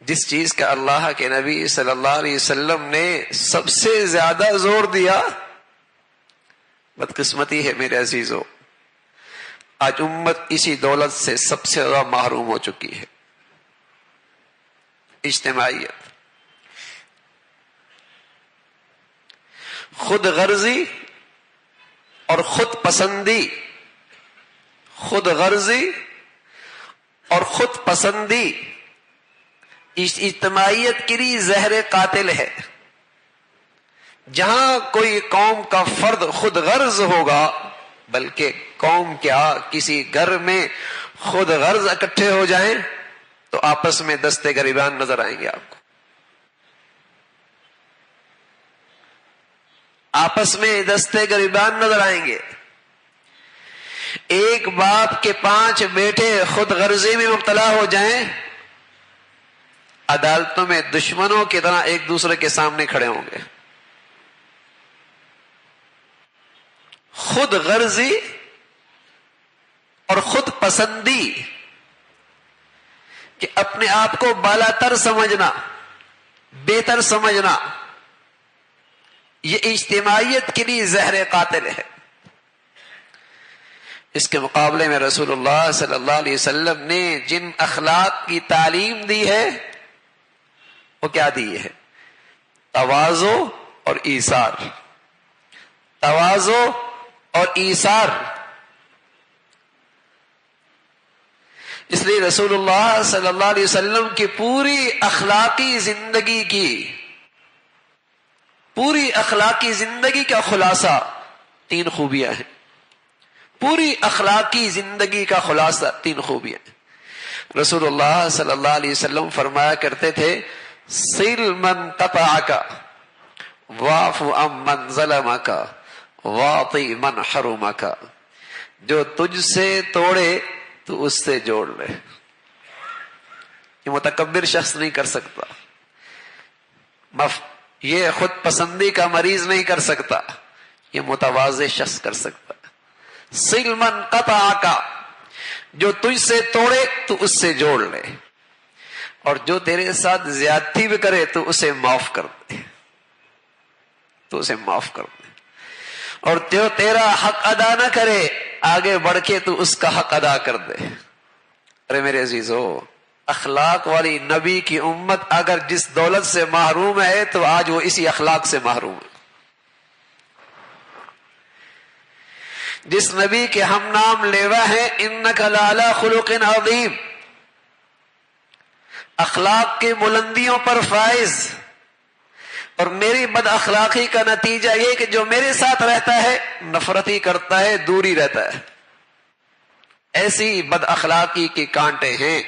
جس چیز کا اللہ کے نبی صلی اللہ علیہ وسلم نے سب سے زیادہ زور دیا، بدقسمتی ہے میرے عزیزو، آج امت اسی دولت سے سب سے زیادہ محروم ہو چکی ہے، اجتماعیت۔ خود غرضی اور خود پسندی، خود غرضی اور خود پسندی اجتماعیت کے لیے زہر قاتل ہے۔ جہاں کوئی قوم کا فرد خود غرض ہوگا، بلکہ قوم کیا کسی گھر میں خود غرض اکٹھے ہو جائیں تو آپس میں دستے گریبان نظر آئیں گے آپ کو، آپس میں دستے گریبان نظر آئیں گے۔ ایک باپ کے 5 بیٹے خود غرضی میں مبتلا ہو جائیں، عدالتوں میں دشمنوں کی طرح ایک دوسرے کے سامنے کھڑے ہوں گے۔ خود غرضی اور خود پسندی کہ اپنے آپ کو بالا تر سمجھنا، بہتر سمجھنا، یہ اجتماعیت کے لیے زہر قاتل ہے۔ اس کے مقابلے میں رسول اللہ صلی اللہ علیہ وسلم نے جن اخلاق کی تعلیم دی ہے وہ کیا دی ہے؟ تواضع اور ایثار، تواضع اور ایثار۔ اس لیے رسول اللہ صلی اللہ علیہ وسلم کی پوری اخلاقی زندگی کی، پوری اخلاقی زندگی کا خلاصہ 3 خوبیاں ہیں۔ پوری اخلاقی زندگی کا خلاصہ 3 خوبیاں ہیں۔ رسول اللہ صلی اللہ علیہ وسلم فرمایا کرتے تھے، صل من قطعک واعف عن من ظلمک واعطِ من حرمک، جو تجھ سے توڑے تو اس سے جوڑ لے۔ یہ متکبر شخص نہیں کر سکتا، یہ خود پسندی کا مریض نہیں کر سکتا، یہ متواضع شخص کر سکتا۔ صل من قطعک، جو تجھ سے توڑے تو اس سے جوڑ لے، اور جو تیرے ساتھ زیادتی بھی کرے تو اسے معاف کر دے، تو اسے معاف کر دے، اور جو تیرا حق ادا نہ کرے آگے بڑھ کے تو اس کا حق ادا کر دے۔ ارے میرے عزیزو، اخلاق والی نبی کی امت اگر جس دولت سے محروم ہے تو آج وہ اسی اخلاق سے محروم ہے۔ جس نبی کے ہم نام لیوا ہیں، انک لعلی خلق عظیم، اخلاق کی بلندیوں پر فائز، اور میری بد اخلاقی کا نتیجہ یہ کہ جو میرے ساتھ رہتا ہے نفرت ہی کرتا ہے، دوری رہتا ہے۔ ایسی بد اخلاقی کے کانٹے ہیں۔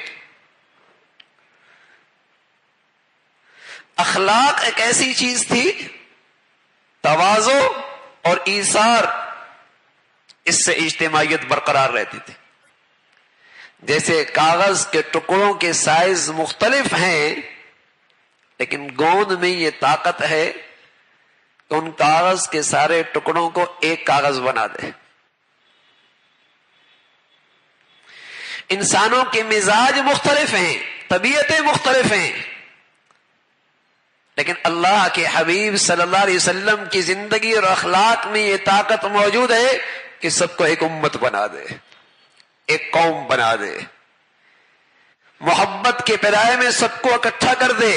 اخلاق ایک ایسی چیز تھی، تواضع اور ایثار، اس سے اجتماعیت برقرار رہتی تھی۔ جیسے کاغذ کے ٹکڑوں کے سائز مختلف ہیں، لیکن گوند میں یہ طاقت ہے کہ ان کاغذ کے سارے ٹکڑوں کو ایک کاغذ بنا دے۔ انسانوں کے مزاج مختلف ہیں، طبیعتیں مختلف ہیں، لیکن اللہ کے حبیب صلی اللہ علیہ وسلم کی زندگی اور اخلاق میں یہ طاقت موجود ہے کہ سب کو ایک امت بنا دے، ایک قوم بنا دے، محبت کے پیرائے میں سب کو اکٹھا کر دے۔